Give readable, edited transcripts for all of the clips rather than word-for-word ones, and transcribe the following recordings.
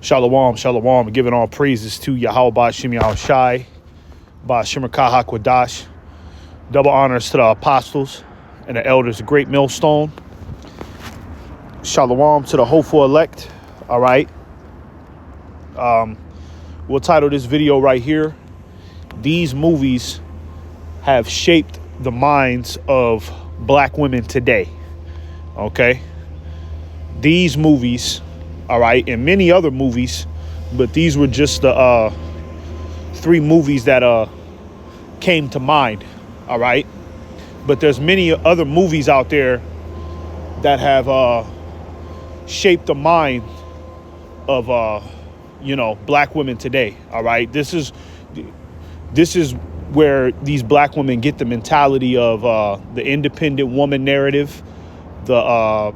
Shalom, shalom, giving all praises to Yahweh Ba'Shem Yahweh Shai, Ba'Shem Rakah HaKodash. Double honors to the apostles and the elders, the great millstone. Shalom to the hopeful elect. All right. We'll title this video right here, "These movies have shaped the minds of black women today." Okay. These movies, all right, and many other movies, but these were just the three movies that came to mind. All right. But there's many other movies out there that have shaped the mind of black women today. All right. This is where these black women get the mentality of the independent woman narrative, the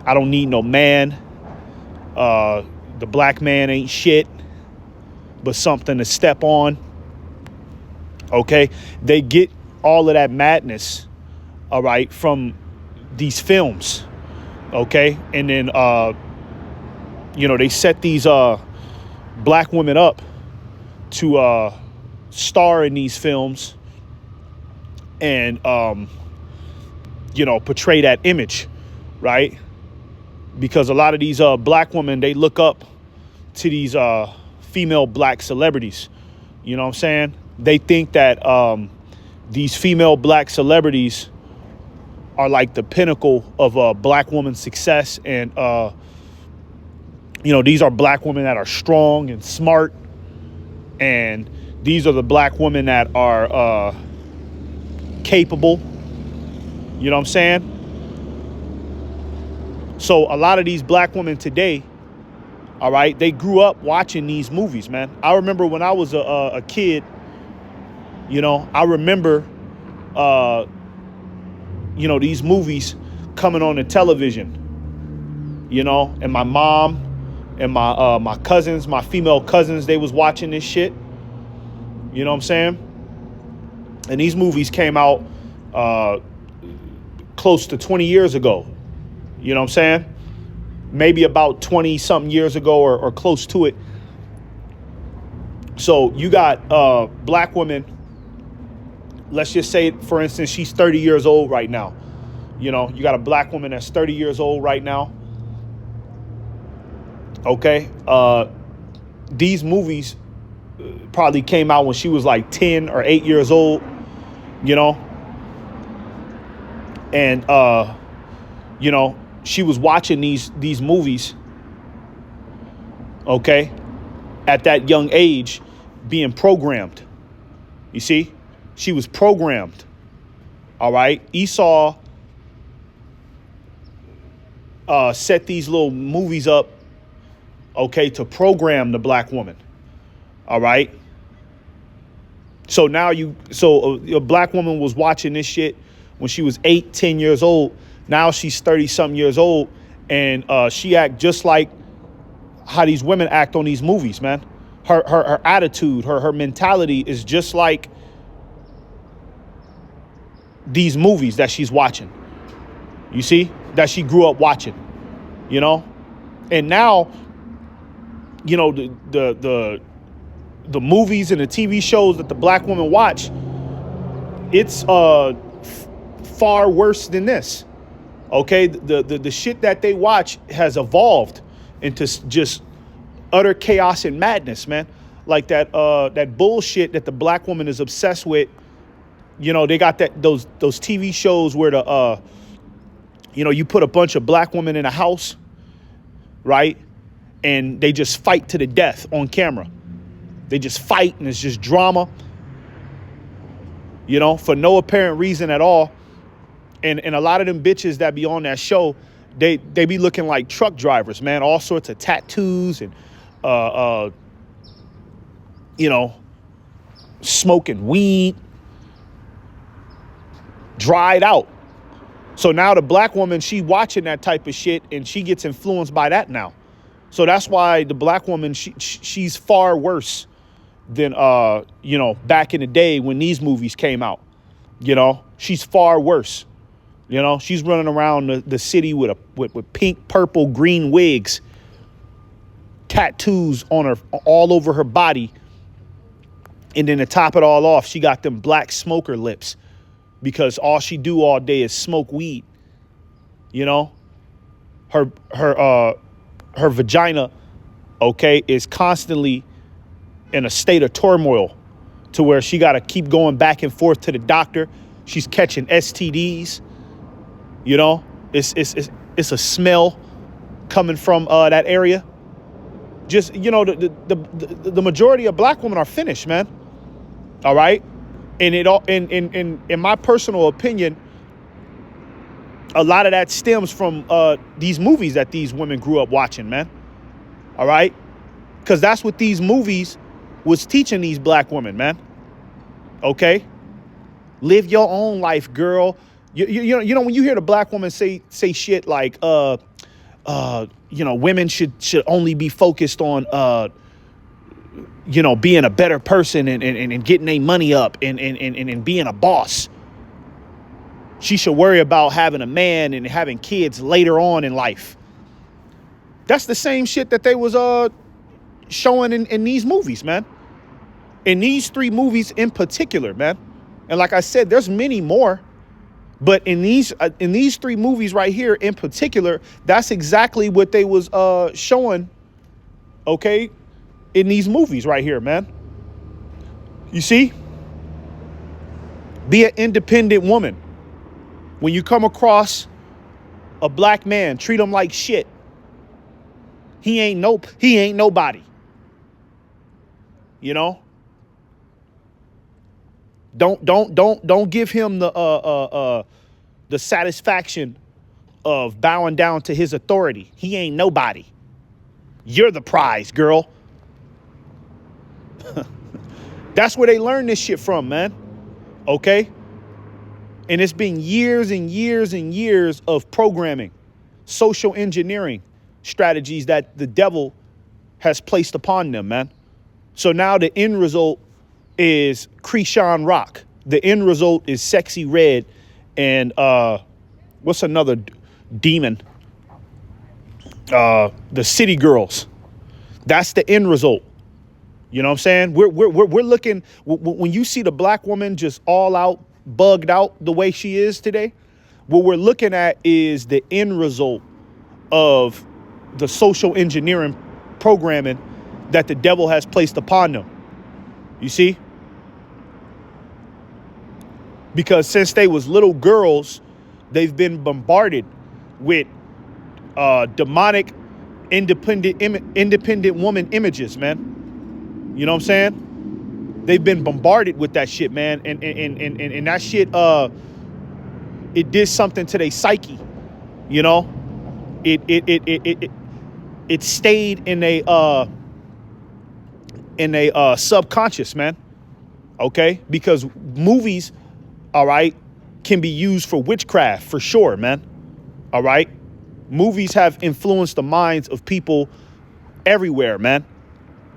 I don't need no man, the black man ain't shit but something to step on. Okay. They get all of that madness, all right, from these films. Okay. And then they set these black women up to star in these films and portray that image, right? Because a lot of these black women, they look up to these female black celebrities. You know what I'm saying? They think that these female black celebrities are like the pinnacle of a black woman's success. And, these are black women that are strong and smart. And these are the black women that are capable. You know what I'm saying? So a lot of these black women today, all right, they grew up watching these movies, man. I remember when I was a kid, I remember, these movies coming on the television, and my mom and my cousins, my female cousins, they was watching this shit. You know what I'm saying? And these movies came out close to 20 years ago. You know what I'm saying? Maybe about 20 something years ago or close to it. So you got black women. Let's just say, for instance, she's 30 years old right now. You got a black woman that's 30 years old right now. Okay. These movies probably came out when she was like 10 or 8 years old, and, she was watching these movies, okay, at that young age, being programmed. You see? She was programmed. All right. Esau set these little movies up, okay, to program the black woman. All right. So now a black woman was watching this shit when she was 8, 10 years old. Now she's 30 something years old, and she act just like how these women act on these movies, man. Her attitude, her mentality is just like these movies that she's watching. You see, that she grew up watching, and now, the movies and the TV shows that the black women watch, it's far worse than this. Okay, the shit that they watch has evolved into just utter chaos and madness, man. Like that bullshit that the black woman is obsessed with. They got those TV shows where you put a bunch of black women in a house, right? And they just fight to the death on camera. They just fight, and it's just drama, for no apparent reason at all. And a lot of them bitches that be on that show, they be looking like truck drivers, man. All sorts of tattoos and, smoking weed, dried out. So now the black woman, she watching that type of shit, and she gets influenced by that now. So that's why the black woman, she's far worse than, back in the day when these movies came out. She's far worse. You know, she's running around the city with pink, purple, green wigs, tattoos on her all over her body. And then to top it all off, she got them black smoker lips because all she do all day is smoke weed. You know, her vagina, okay, is constantly in a state of turmoil to where she got to keep going back and forth to the doctor. She's catching STDs. You know, it's a smell coming from that area. Just, you know, the majority of black women are finished, man. All right. And it all in my personal opinion, a lot of that stems from these movies that these women grew up watching, man. All right. Because that's what these movies was teaching these black women, man. OK, live your own life, girl. You know, when you hear the black woman say shit like, you know, women should only be focused on, you know, being a better person and getting their money up and being a boss. She should worry about having a man and having kids later on in life. That's the same shit that they was showing in these movies, man. In these 3 movies in particular, man. And like I said, there's many more. But in these 3 movies right here in particular, that's exactly what they was showing, okay, in these movies right here, man. You see? Be an independent woman. When you come across a black man, treat him like shit. He ain't nobody. You know? Don't give him the satisfaction of bowing down to his authority. He ain't nobody. You're the prize, girl. That's where they learn this shit from, man. Okay? And it's been years and years and years of programming, social engineering strategies that the devil has placed upon them, man. So now the end result is Krishan Rock. The end result is Sexy Red and what's another demon? The City Girls. That's the end result. You know what I'm saying? We're looking, when you see the black woman just all out, bugged out the way she is today, what we're looking at is the end result of the social engineering programming that the devil has placed upon them. You see? Because since they was little girls, they've been bombarded with demonic independent woman images, man. You know what I'm saying? They've been bombarded with that shit, man. And that shit, it did something to their psyche. You know? It stayed in a subconscious, man. Okay? Because movies, all right, can be used for witchcraft for sure, man. All right? Movies have influenced the minds of people everywhere, man.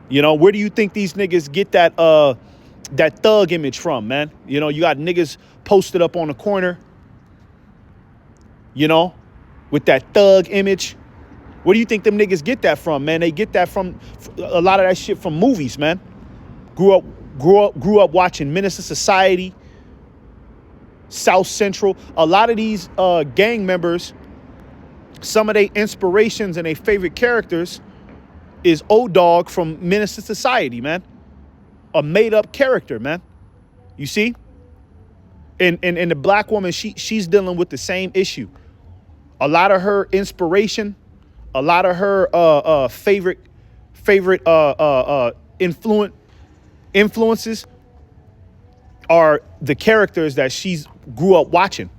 You know, where do you think these niggas get that thug image from, man? You know, you got niggas posted up on the corner, you know, with that thug image. Where do you think them niggas get that from, man? They get that from a lot of that shit from movies, man. Grew up watching Menace to Society, South Central. A lot of these gang members, some of their inspirations and their favorite characters is O-Dog from Menace to Society, man. A made-up character, man. You see? And the black woman, she's dealing with the same issue. A lot of her inspiration, a lot of her favorite influences are the characters that she's grew up watching.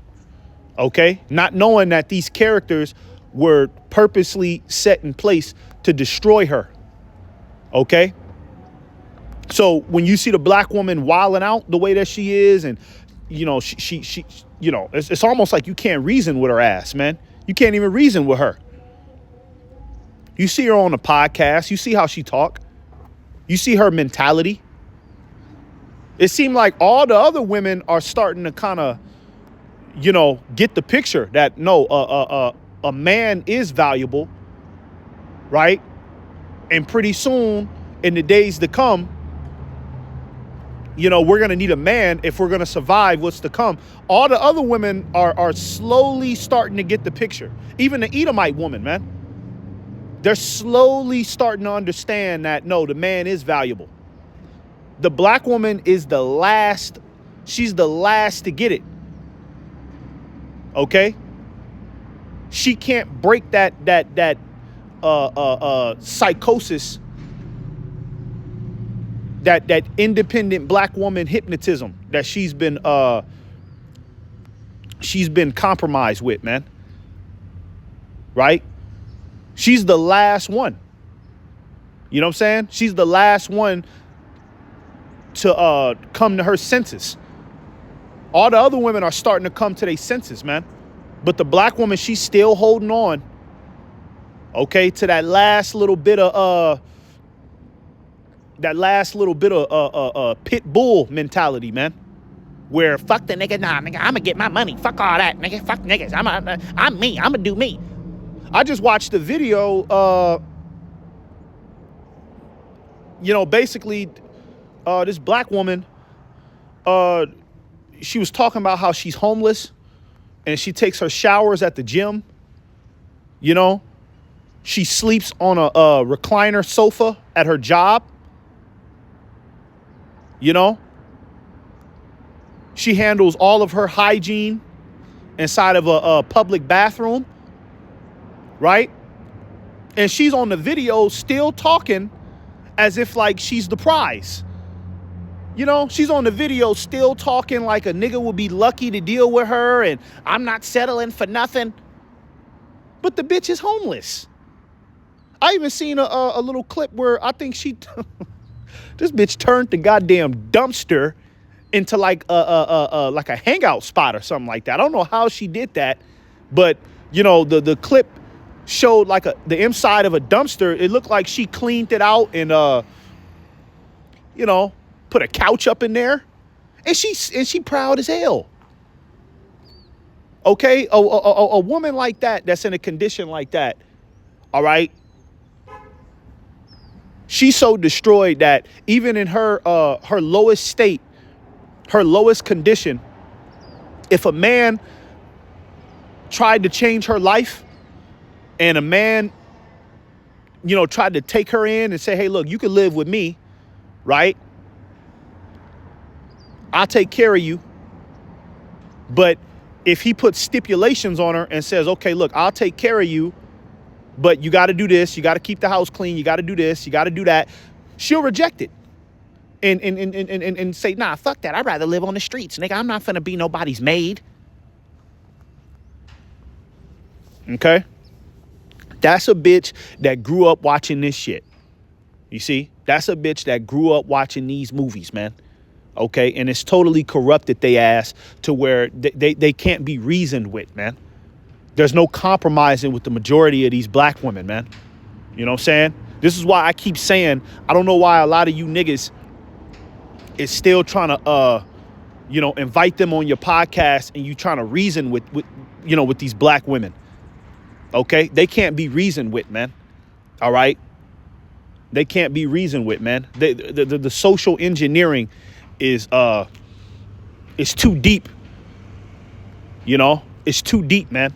Okay? Not knowing that these characters were purposely set in place to destroy her. Okay? So when you see the black woman wilding out the way that she is, and you know, she you know, it's almost like you can't reason with her ass, man. You can't even reason with her. You see her on a podcast, you see how she talk, you see her mentality. It seemed like all the other women are starting to kind of, get the picture that no, a man is valuable, right? And pretty soon, in the days to come, we're going to need a man if we're going to survive what's to come. All the other women are slowly starting to get the picture. Even the Edomite woman, man. They're slowly starting to understand that, no, the man is valuable. The black woman is the last. She's the last to get it. Okay? She can't break that psychosis, that independent black woman hypnotism that she's been compromised with, man. Right? She's the last one. You know what I'm saying? She's the last one to come to her senses. All the other women are starting to come to their senses, man. But the black woman, she's still holding on, okay, to that last little bit of pit bull mentality, man. Where fuck the nigga, nah, nigga, I'ma get my money. Fuck all that, nigga. Fuck niggas. I'm me. I'ma do me. I just watched the video. Basically, this black woman, she was talking about how she's homeless and she takes her showers at the gym. She sleeps on a recliner sofa at her job. She handles all of her hygiene inside of a public bathroom. Right? And she's on the video still talking as if like she's the prize. She's on the video still talking like a nigga would be lucky to deal with her and I'm not settling for nothing. But the bitch is homeless. I even seen a little clip where I think this bitch turned the goddamn dumpster into like a hangout spot or something like that. I don't know how she did that, but the clip showed like the inside of a dumpster. It looked like she cleaned it out and put a couch up in there, and she proud as hell. Okay, a woman like that's in a condition like that, all right, she's so destroyed that even in her lowest state, her lowest condition, if a man tried to change her life and a man, tried to take her in and say, hey, look, you can live with me, right? I'll take care of you. But if he puts stipulations on her and says, okay, look, I'll take care of you, but you got to do this. You got to keep the house clean. You got to do this. You got to do that. She'll reject it and say, nah, fuck that. I'd rather live on the streets, nigga. I'm not finna be nobody's maid. Okay? That's a bitch that grew up watching this shit. You see? That's a bitch that grew up watching these movies, man. Okay? And it's totally corrupted they ass to where they can't be reasoned with, man. There's no compromising with the majority of these black women, man. You know what I'm saying? This is why I keep saying, I don't know why a lot of you niggas is still trying to, invite them on your podcast and you trying to reason with these black women. Okay? They can't be reasoned with, man. All right? They can't be reasoned with, man. The social engineering is too deep. It's too deep, man.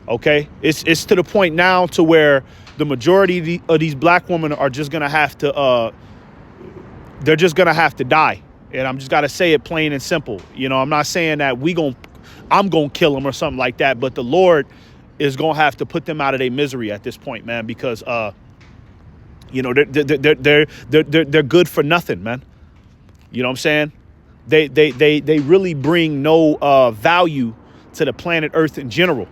Okay? It's to the point now to where the majority of these black women are just going to have to, they're just going to have to die. And I'm just got to say it plain and simple. I'm not saying that I'm going to kill them or something like that, but the Lord is going to have to put them out of their misery at this point, man, because, they're good for nothing, man. You know what I'm saying? They really bring no value to the planet Earth in general.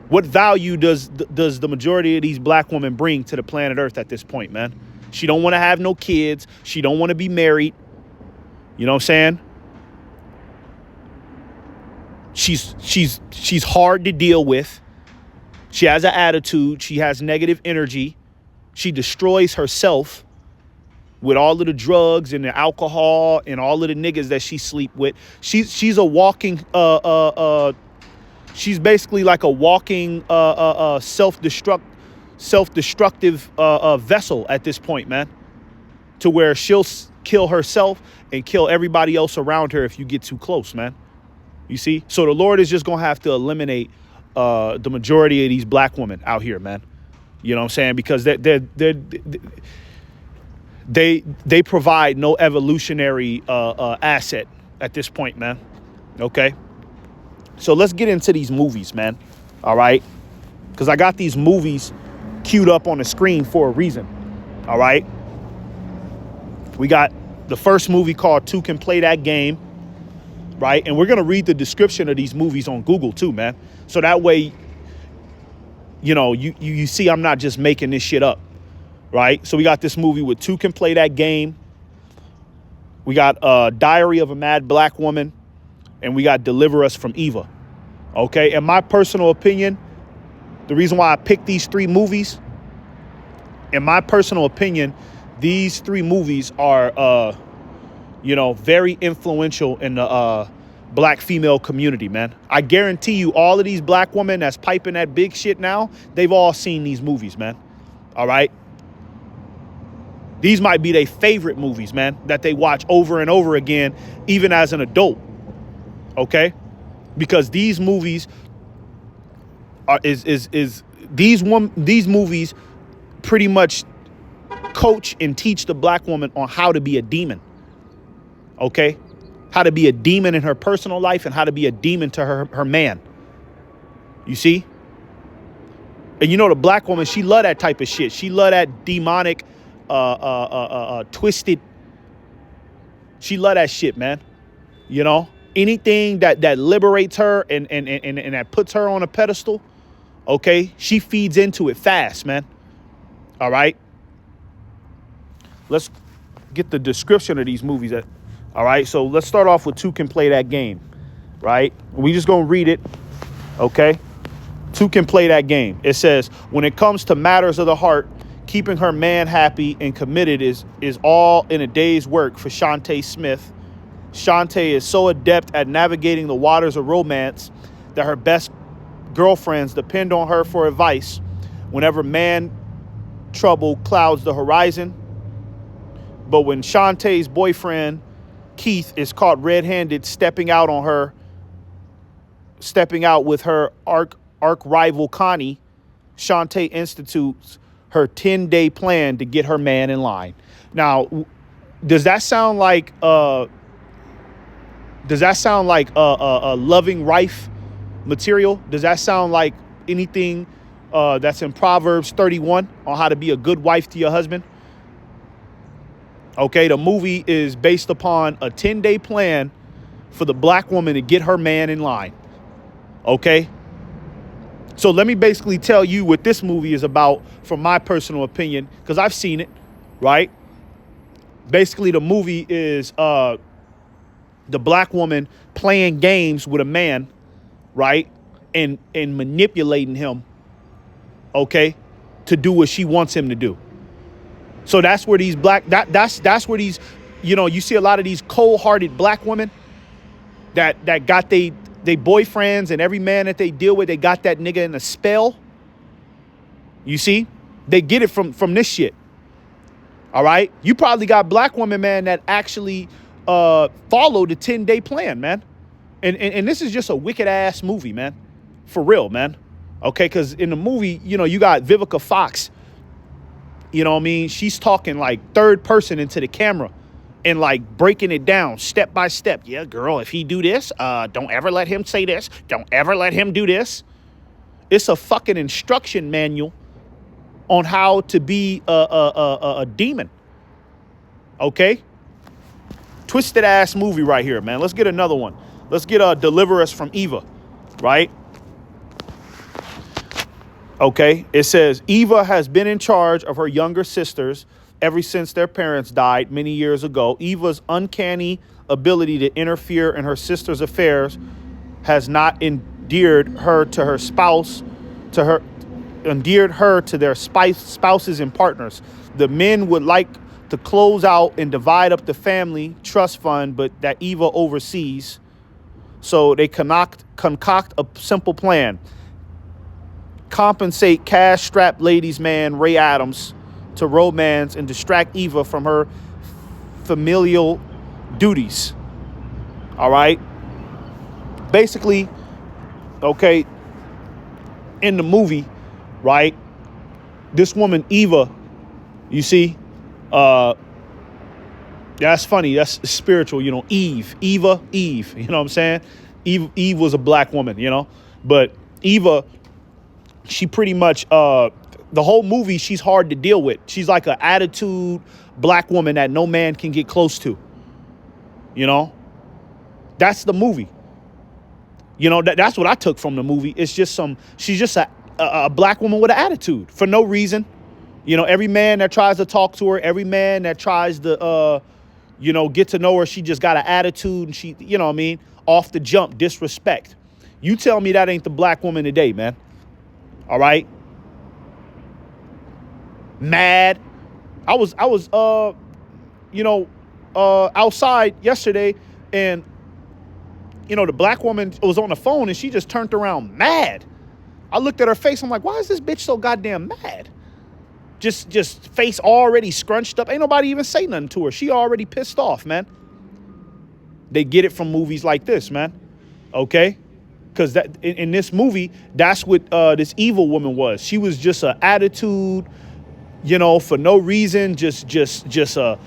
What value does the majority of these black women bring to the planet Earth at this point, man? She don't want to have no kids. She don't want to be married. You know what I'm saying? She's hard to deal with. She has an attitude. She has negative energy. She destroys herself, with all of the drugs and the alcohol and all of the niggas that she sleep with. She's a walking she's basically like a walking self-destructive vessel at this point, man. To where she'll kill herself and kill everybody else around her if you get too close, man. You see? So the Lord is just gonna have to eliminate the majority of these black women out here, man. You know what I'm saying? Because they provide no evolutionary asset at this point, man. Okay? So let's get into these movies, man. All right? Because I got these movies queued up on the screen for a reason. All right? We got the first movie called Two Can Play That Game. Right? And we're going to read the description of these movies on Google too, man. So that way, you know, you see I'm not just making this shit up. Right? So we got this movie with Two Can Play That Game. We got Diary of a Mad Black Woman. And we got Deliver Us from Eva. Okay? In my personal opinion, the reason why I picked these three movies, in my personal opinion, these three movies are, you know, very influential in the black female community, man. I guarantee you all of these black women that's piping that big shit now, they've all seen these movies, man. All right? These might be their favorite movies, man, that they watch over and over again, even as an adult. Okay? Because these movies are these movies pretty much coach and teach the black woman on how to be a demon. Okay? How to be a demon in her personal life and how to be a demon to her man. You see? And you know the black woman, she love that type of shit. She love that demonic, twisted. She love that shit, man. You know? Anything that liberates her and that puts her on a pedestal, okay? She feeds into it fast, man. All right? Let's get the description of these movies. All right? So let's start off with Two Can Play That Game, right? We just going to read it, okay? Two Can Play That Game. It says, when it comes to matters of the heart, keeping her man happy and committed is all in a day's work for Shantae Smith. Shantae is so adept at navigating the waters of romance that her best girlfriends depend on her for advice whenever man trouble clouds the horizon. But when Shantae's boyfriend, Keith, is caught red-handed stepping out with her arch rival Connie, Shantae institutes her 10-day plan to get her man in line. Now, does that sound like a loving wife material? Does that sound like anything that's in Proverbs 31 on how to be a good wife to your husband? Okay, the movie is based upon a 10-day plan for the black woman to get her man in line. Okay? So let me basically tell you what this movie is about from my personal opinion, because I've seen it, right? Basically, the movie is the black woman playing games with a man, right? And manipulating him, okay, to do what she wants him to do. So that's where these that's where these, you know, you see a lot of these cold-hearted black women that got they boyfriends, and every man that they deal with, they got that nigga in a spell. You see? They get it from this shit. All right? You probably got black women, man, that actually follow the 10-day plan, man. And this is just a wicked-ass movie, man. For real, man. Okay? Because in the movie, you know, you got Vivica Fox. You know what I mean? She's talking like third person into the camera and like breaking it down step by step. Yeah, girl, if he do this, don't ever let him say this. Don't ever let him do this. It's a fucking instruction manual on how to be a demon. Okay? Twisted ass movie right here, man. Let's get another one. Let's get Deliver Us from Eva, right? Okay, it says, Eva has been in charge of her younger sisters ever since their parents died many years ago. Eva's uncanny ability to interfere in her sister's affairs has not endeared her to her spouse, endeared her to their spouses and partners. The men would like to close out and divide up the family trust fund, but that Eva oversees. So they concoct a simple plan. Compensate cash-strapped ladies' man Ray Adams to romance and distract Eva from her familial duties. All right. Basically, okay, in the movie, right, this woman, Eva, you see, that's funny. That's spiritual, you know, Eve, you know what I'm saying? Eve was a black woman, you know, but Eva, she pretty much, the whole movie, she's hard to deal with. She's like an attitude black woman that no man can get close to, you know? That's the movie. You know, that's what I took from the movie. It's just she's just a black woman with an attitude for no reason. You know, every man that tries to talk to her, every man that tries to, you know, get to know her, she just got an attitude and she, you know what I mean? Off the jump, disrespect. You tell me that ain't the black woman today, man. All right. Mad. I was, you know, outside yesterday and, you know, the black woman was on the phone and she just turned around mad. I looked at her face. I'm like, why is this bitch so goddamn mad? Just face already scrunched up. Ain't nobody even say nothing to her. She already pissed off, man. They get it from movies like this, man. Okay? Because that in this movie, that's what this evil woman was. She was just an attitude, you know, for no reason. Just a,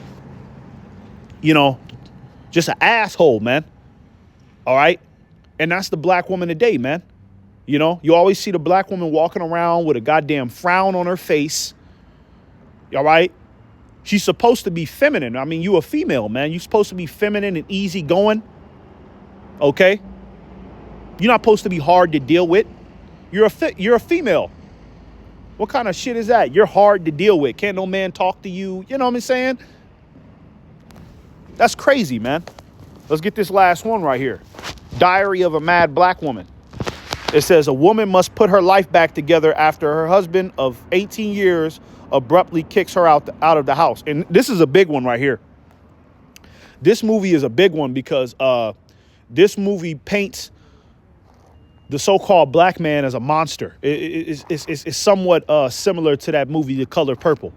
you know, just an asshole, man. All right. And that's the black woman today, man. You know, you always see the black woman walking around with a goddamn frown on her face. All right. She's supposed to be feminine. I mean, you a female, man. You're supposed to be feminine and easygoing. Okay. You're not supposed to be hard to deal with. You're a female. What kind of shit is that? You're hard to deal with. Can't no man talk to you. You know what I'm saying? That's crazy, man. Let's get this last one right here. Diary of a Mad Black Woman. It says a woman must put her life back together after her husband of 18 years abruptly kicks her out of the house. And this is a big one right here. This movie is a big one because this movie paints the so-called black man as a monster. It's somewhat similar to that movie, The Color Purple,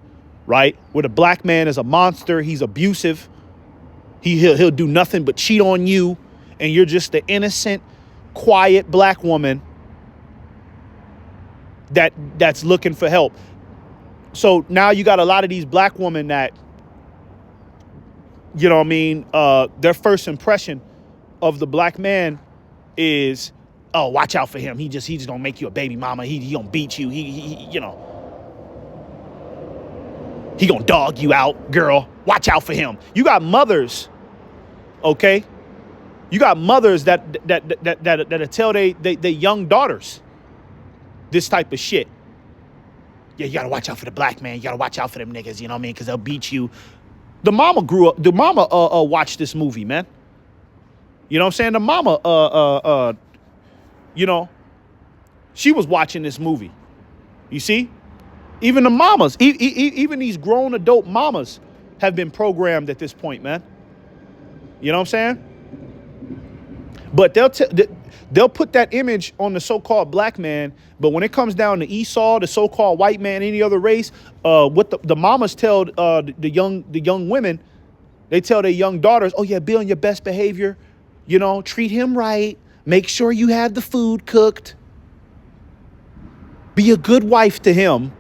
right? Where the black man is a monster. He's abusive. He'll do nothing but cheat on you. And you're just the innocent, quiet black woman that's looking for help. So now you got a lot of these black women that, you know what I mean, their first impression of the black man is, oh, watch out for him. He just gonna make you a baby mama. He gonna beat you. He you know, he gonna dog you out, girl. Watch out for him. You got mothers, okay? You got mothers that tell they young daughters this type of shit. Yeah, you gotta watch out for the black man. You gotta watch out for them niggas. You know what I mean? Because they'll beat you. The mama grew up. The mama watched this movie, man. You know what I'm saying? The mama you know, she was watching this movie. You see? Even the mamas, even these grown adult mamas have been programmed at this point, man. You know what I'm saying? But they'll put that image on the so-called black man. But when it comes down to Esau, the so-called white man, any other race, what the mamas tell the young women, they tell their young daughters, oh yeah, be on your best behavior. You know, treat him right. Make sure you have the food cooked. Be a good wife to him.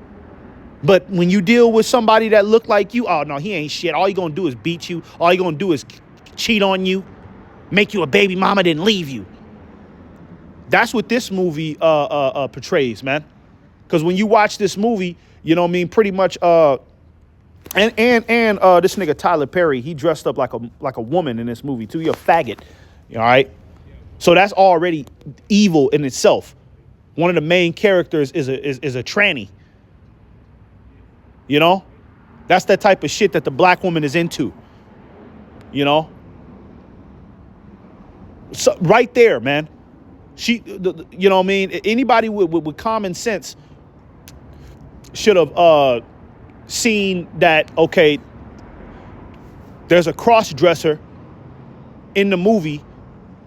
But when you deal with somebody that look like you, oh no, he ain't shit. All he gonna do is beat you. All he gonna do is cheat on you. Make you a baby mama, then leave you. That's what this movie portrays, man. Because when you watch this movie, you know what I mean, pretty much and this nigga Tyler Perry, he dressed up like a woman in this movie too. You're a faggot. All right. So that's already evil in itself. One of the main characters is a tranny. You know? That's that type of shit that the black woman is into. You know? So right there, man. You know what I mean? Anybody with common sense should have seen that, okay, There's a cross-dresser in the movie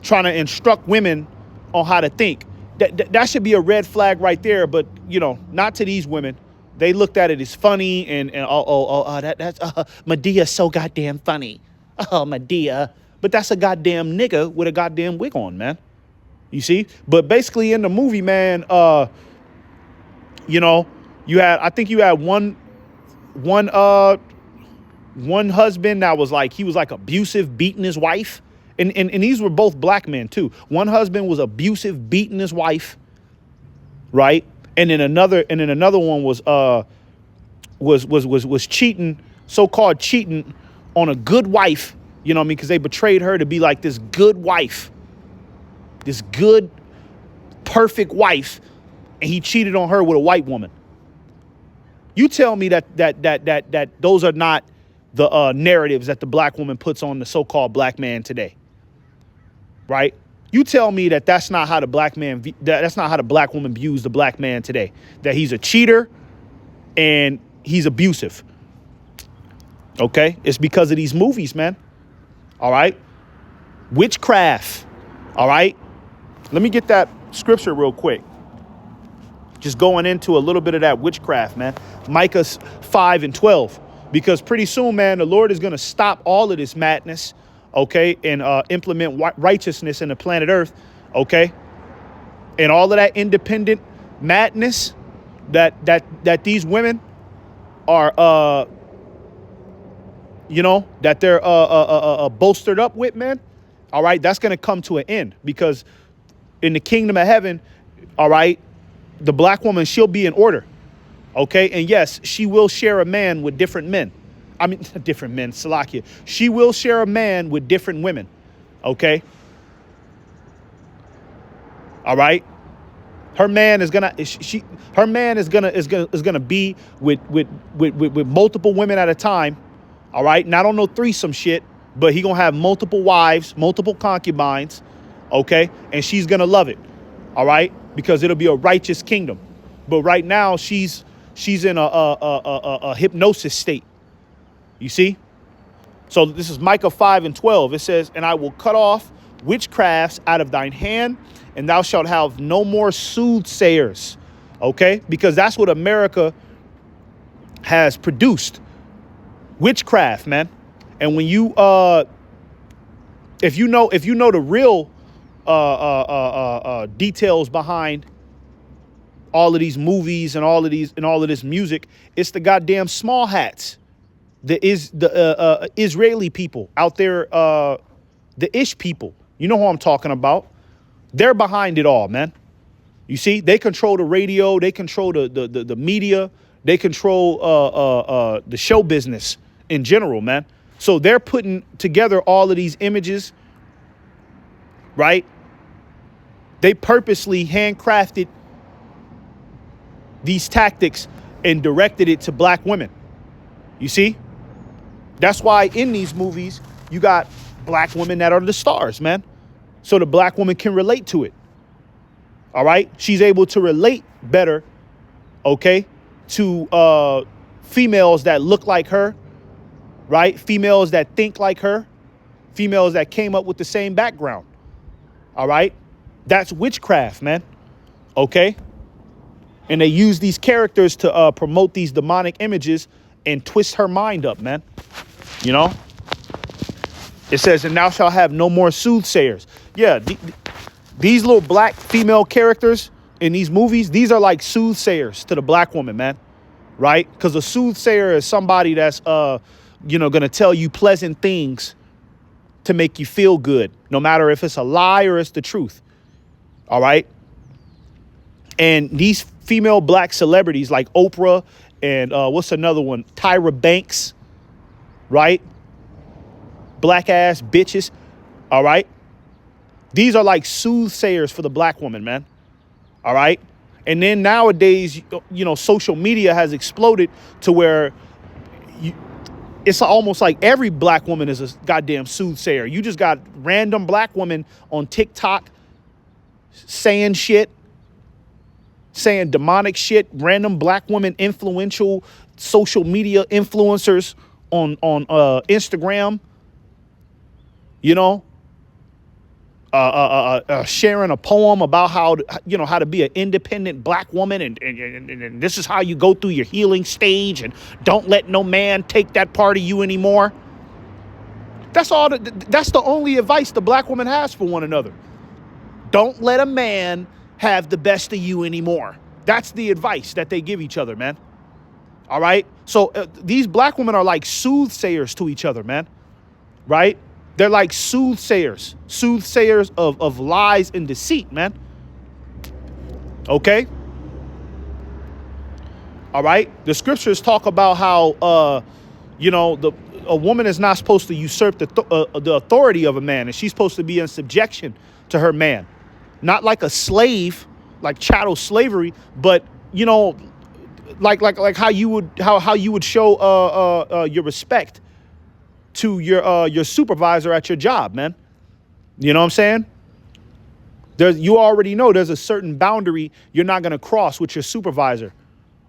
trying to instruct women on how to think. That should be a red flag right there, but, you know, not to these women. They looked at it as funny and that's Medea's so goddamn funny. Oh, Medea. But that's a goddamn nigga with a goddamn wig on, man. You see? But basically in the movie, man, you know, I think you had one husband that was like, he was like abusive, beating his wife. And these were both black men too. One husband was abusive, beating his wife, right? And then another one was cheating, so-called cheating on a good wife, you know what I mean? Because they betrayed her to be like this good wife, this good, perfect wife, and he cheated on her with a white woman. You tell me that those are not the narratives that the black woman puts on the so-called black man today, right? You tell me that that's not how the black man, that's not how the black woman views the black man today, that he's a cheater and he's abusive. Okay? It's because of these movies, man. All right? Witchcraft. All right? Let me get that scripture real quick. Just going into a little bit of that witchcraft, man. Micah 5:12. Because pretty soon, man, the Lord is going to stop all of this madness, okay, and implement righteousness in the planet Earth, okay? And all of that independent madness that these women are, you know, that they're bolstered up with, man, all right, that's going to come to an end. Because in the kingdom of heaven, all right, the black woman, she'll be in order. Okay. And yes, she will share a man with different men. I mean, different men, Salakia. She will share a man with different women. Okay. All right. Her man is gonna be with multiple women at a time. All right. Not on no threesome shit, but he gonna have multiple wives, multiple concubines. Okay. And she's gonna love it. All right. Because it'll be a righteous kingdom. But right now she's in a hypnosis state. You see? So this is Micah 5:12. It says, and I will cut off witchcrafts out of thine hand, and thou shalt have no more soothsayers. Okay? Because that's what America has produced. Witchcraft, man. And when you if you know the real details behind all of these movies and all of this music, it's the goddamn small hats. The Israeli people out there, the Ish people. You know who I'm talking about. They're behind it all, man. You see, they control the radio, they control the media, they control the show business in general, man. So they're putting together all of these images, right? They purposely handcrafted these tactics and directed it to black women. You see? That's why in these movies, you got black women that are the stars, man. So the black woman can relate to it. All right? She's able to relate better, okay, to females that look like her, right? Females that think like her, females that came up with the same background. All right? That's witchcraft, man. Okay? And they use these characters to promote these demonic images and twist her mind up, man. You know? It says, and thou shalt have no more soothsayers. Yeah, these little black female characters in these movies, these are like soothsayers to the black woman, man. Right? Because a soothsayer is somebody that's, you know, going to tell you pleasant things to make you feel good, no matter if it's a lie or it's the truth. All right? And these female black celebrities like Oprah and what's another one? Tyra Banks, right? Black ass bitches. All right. These are like soothsayers for the black woman, man. All right. And then nowadays, you know, social media has exploded to where it's almost like every black woman is a goddamn soothsayer. You just got random black women on TikTok saying shit, saying demonic shit, random black women, influential social media influencers on Instagram, you know, sharing a poem about how to be an independent black woman, and this is how you go through your healing stage, and don't let no man take that part of you anymore. That's the only advice the black woman has for one another. Don't let a man have the best of you anymore. That's the advice that they give each other, man. All right. So these black women are like soothsayers to each other, man. Right? They're like soothsayers of lies and deceit, man. Okay? All right? The scriptures talk about how, a woman is not supposed to usurp the authority of a man, and she's supposed to be in subjection to her man. Not like a slave, like chattel slavery, but, like how you would show your respect to your supervisor at your job, man. You know what I'm saying? You already know there's a certain boundary you're not going to cross with your supervisor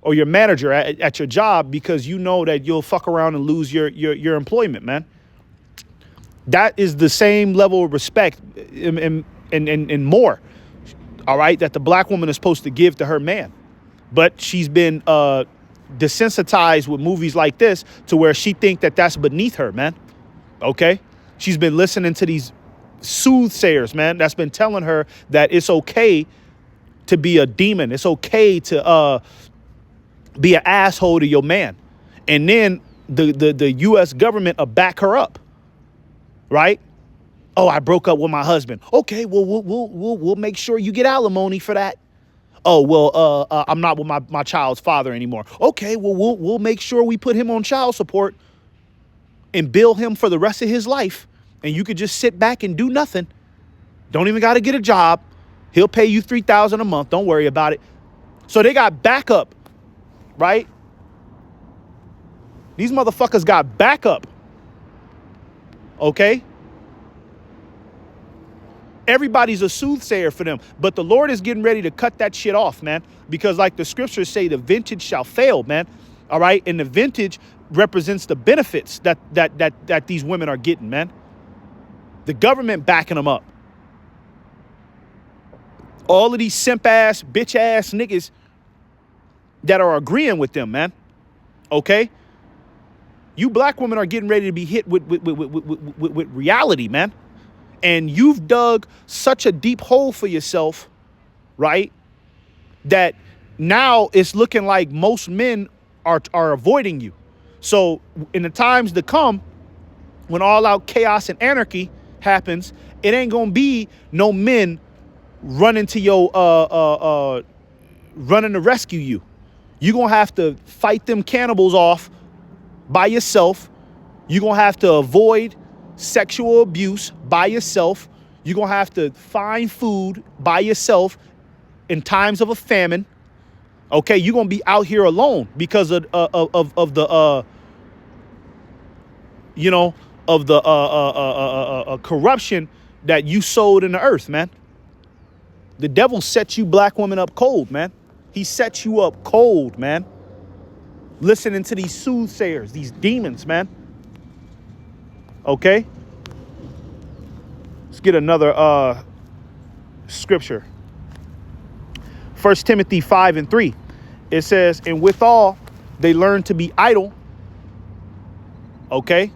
or your manager at your job, because you know that you'll fuck around and lose your employment, man. That is the same level of respect and more, all right, that the black woman is supposed to give to her man. But she's been desensitized with movies like this to where she think that that's beneath her, man. Okay? She's been listening to these soothsayers, man, that's been telling her that it's okay to be a demon. It's okay to be an asshole to your man. And then the U.S. government will back her up. Right? Oh, I broke up with my husband. Okay, well, we'll make sure you get alimony for that. Oh, well, I'm not with my child's father anymore. Okay, well, we'll make sure we put him on child support and bill him for the rest of his life. And you could just sit back and do nothing. Don't even got to get a job. He'll pay you $3,000 a month. Don't worry about it. So they got backup, right? These motherfuckers got backup. Okay? Everybody's a soothsayer for them. But the Lord is getting ready to cut that shit off, man. Because like the scriptures say, the vintage shall fail, man. All right? And the vintage represents the benefits that these women are getting, man. The government backing them up. All of these simp-ass, bitch-ass niggas that are agreeing with them, man. Okay? You black women are getting ready to be hit with reality, man. And you've dug such a deep hole for yourself, right? That now it's looking like most men are avoiding you. So in the times to come, when all out chaos and anarchy happens, it ain't gonna be no men running to your running to rescue you. You're gonna have to fight them cannibals off by yourself. You're gonna have to avoid sexual abuse by yourself. You're gonna have to find food by yourself in times of a famine. Okay, you're gonna be out here alone because of the corruption that you sowed in the earth, man. The devil set you black women up cold, man. He set you up cold, man. Listening to these soothsayers, these demons, man. Okay? Let's get another scripture. 1 Timothy 5:3. It says, and withal they learn to be idle. Okay?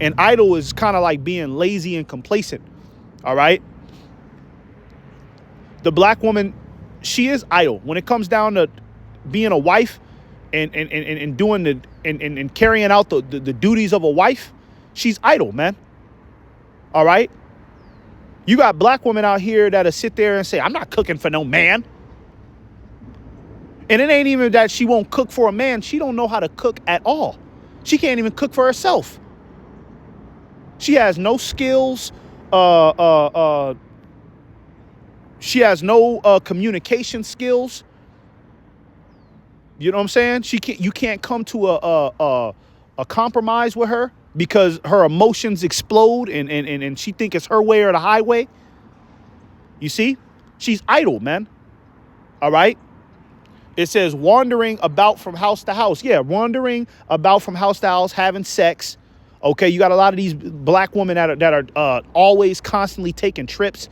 And idle is kind of like being lazy and complacent. All right? The black woman, she is idle. When it comes down to being a wife and doing and carrying out the duties of a wife, she's idle, man. All right? You got black women out here that'll sit there and say, I'm not cooking for no man. And it ain't even that she won't cook for a man. She don't know how to cook at all. She can't even cook for herself. She has no skills. She has no communication skills. You know what I'm saying? You can't come to a compromise with her because her emotions explode and she think it's her way or the highway. You see? She's idle, man. All right? It says wandering about from house to house. Yeah, wandering about from house to house, having sex. Okay, you got a lot of these black women that are always constantly taking trips.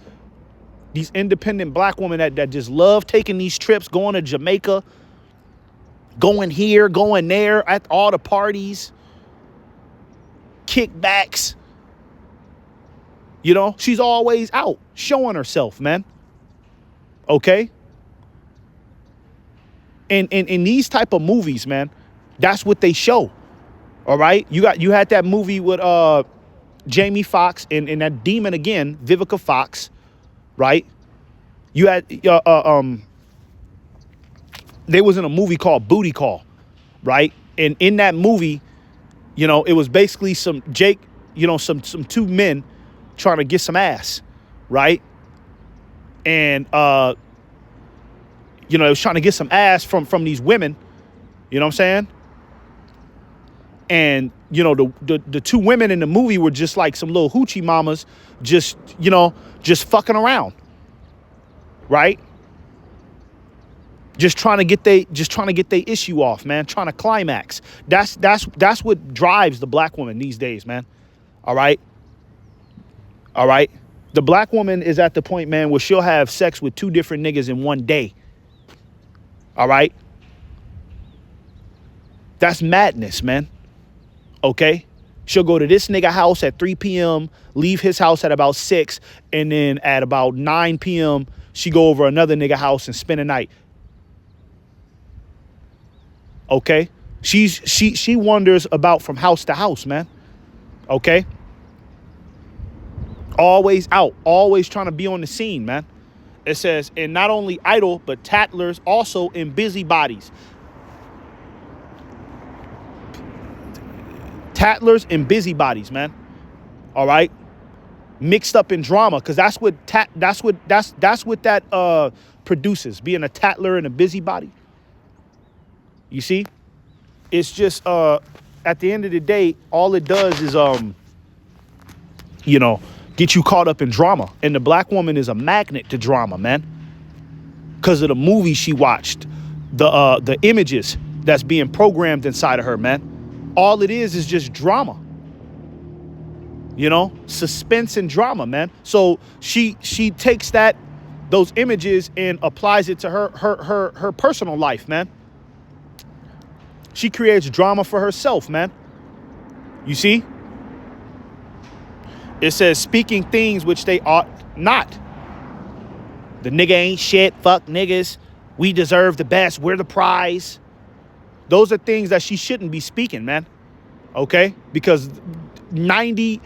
These independent black women that just love taking these trips, going to Jamaica, going here, going there, at all the parties, kickbacks. You know, she's always out showing herself, man. Okay? And in these type of movies, man, that's what they show. All right? You had that movie with Jamie Foxx and that demon again, Vivica Fox, right? You had they was in a movie called Booty Call, right? And in that movie, you know, it was basically some two men trying to get some ass, right? And you know, it was trying to get some ass from these women, you know what I'm saying? And you know, the two women in the movie were just like some little hoochie mamas, just fucking around, right? Just trying to get they issue off, man. Trying to climax. That's what drives the black woman these days, man. All right. The black woman is at the point, man, where she'll have sex with two different niggas in one day. All right. That's madness, man. Okay. She'll go to this nigga house at 3 p.m., leave his house at about 6, and then at about 9 p.m., she go over another nigga house and spend a night. Okay? She wanders about from house to house, man. Okay? Always out, always trying to be on the scene, man. It says, and not only idle, but tattlers also in busybodies. Tattlers and busybodies, man. All right? Mixed up in drama, because that's what that produces, being a tattler and a busybody. You see? It's just at the end of the day, all it does is get you caught up in drama. And the black woman is a magnet to drama, man. Because of the movies she watched, the images that's being programmed inside of her, man. All it is just drama. You know, suspense and drama, man. So she takes those images and applies it to her personal life, man. She creates drama for herself, man. You see? It says, speaking things which they ought not. The nigga ain't shit. Fuck niggas. We deserve the best. We're the prize. Those are things that she shouldn't be speaking, man. Okay? Because 98%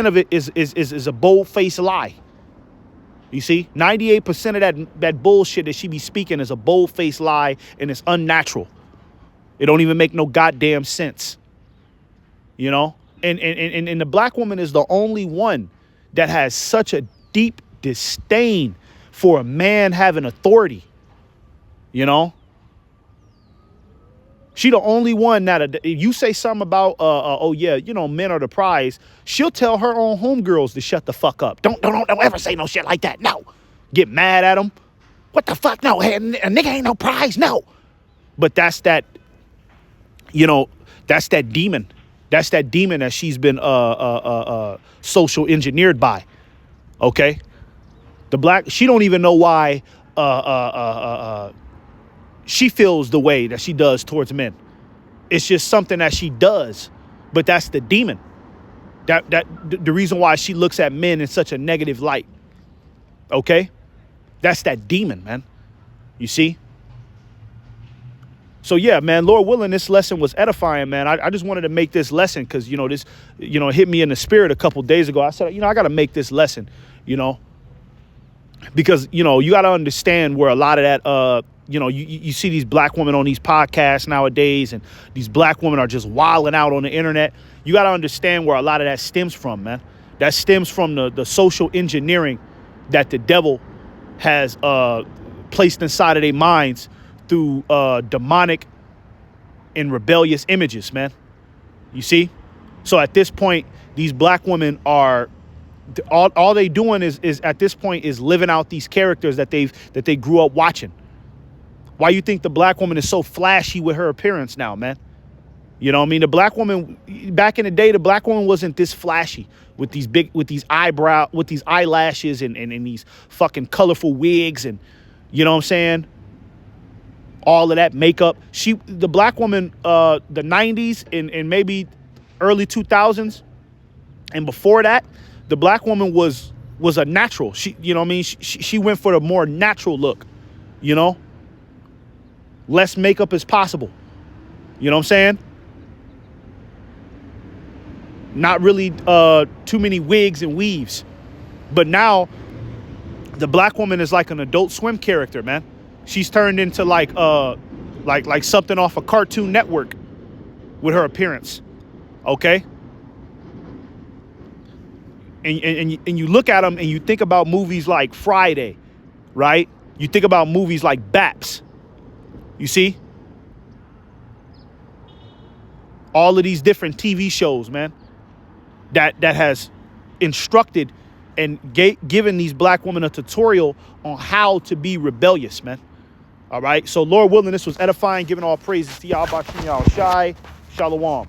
of it is a bold-faced lie. You see? 98% of that bullshit that she be speaking is a bold-faced lie, and it's unnatural. It don't even make no goddamn sense. You know? And the black woman is the only one that has such a deep disdain for a man having authority. You know? She the only one that if you say something about, men are the prize, she'll tell her own homegirls to shut the fuck up. Don't ever say no shit like that. No. Get mad at them. What the fuck? No, a nigga ain't no prize. No. But that's that, that's that demon. That's that demon that she's been social engineered by. Okay? She don't even know why she feels the way that she does towards men. It's just something that she does. But that's the demon. The reason why she looks at men in such a negative light. Okay? That's that demon, man. You see? So yeah, man, Lord willing, this lesson was edifying, man. I just wanted to make this lesson because, this, it hit me in the spirit a couple days ago. I said, I got to make this lesson, because, you got to understand where a lot of that, you see these black women on these podcasts nowadays, and these black women are just wilding out on the internet. You got to understand where a lot of that stems from, man. That stems from the social engineering that the devil has placed inside of their minds through demonic and rebellious images, man. You see? So at this point, these black women are all they doing is at this point is living out these characters that they grew up watching. Why you think the black woman is so flashy with her appearance now, man? You know what I mean? The black woman back in the day, the black woman wasn't this flashy with these these eyelashes and these fucking colorful wigs and, you know what I'm saying? All of that makeup. The black woman, the 90s and maybe early 2000s and before that, the black woman was a natural. You know what I mean? She went for the more natural look, you know? Less makeup as possible. You know what I'm saying? Not really too many wigs and weaves. But now the black woman is like an Adult Swim character, man. She's turned into like something off a Cartoon Network with her appearance. Okay? And you look at them and you think about movies like Friday, right? You think about movies like Baps. You see? All of these different TV shows, man, that has instructed and given these black women a tutorial on how to be rebellious, man. All right? So, Lord willing, this was edifying, giving all praises to Yahweh Shem Yahweh Shai. Shalom.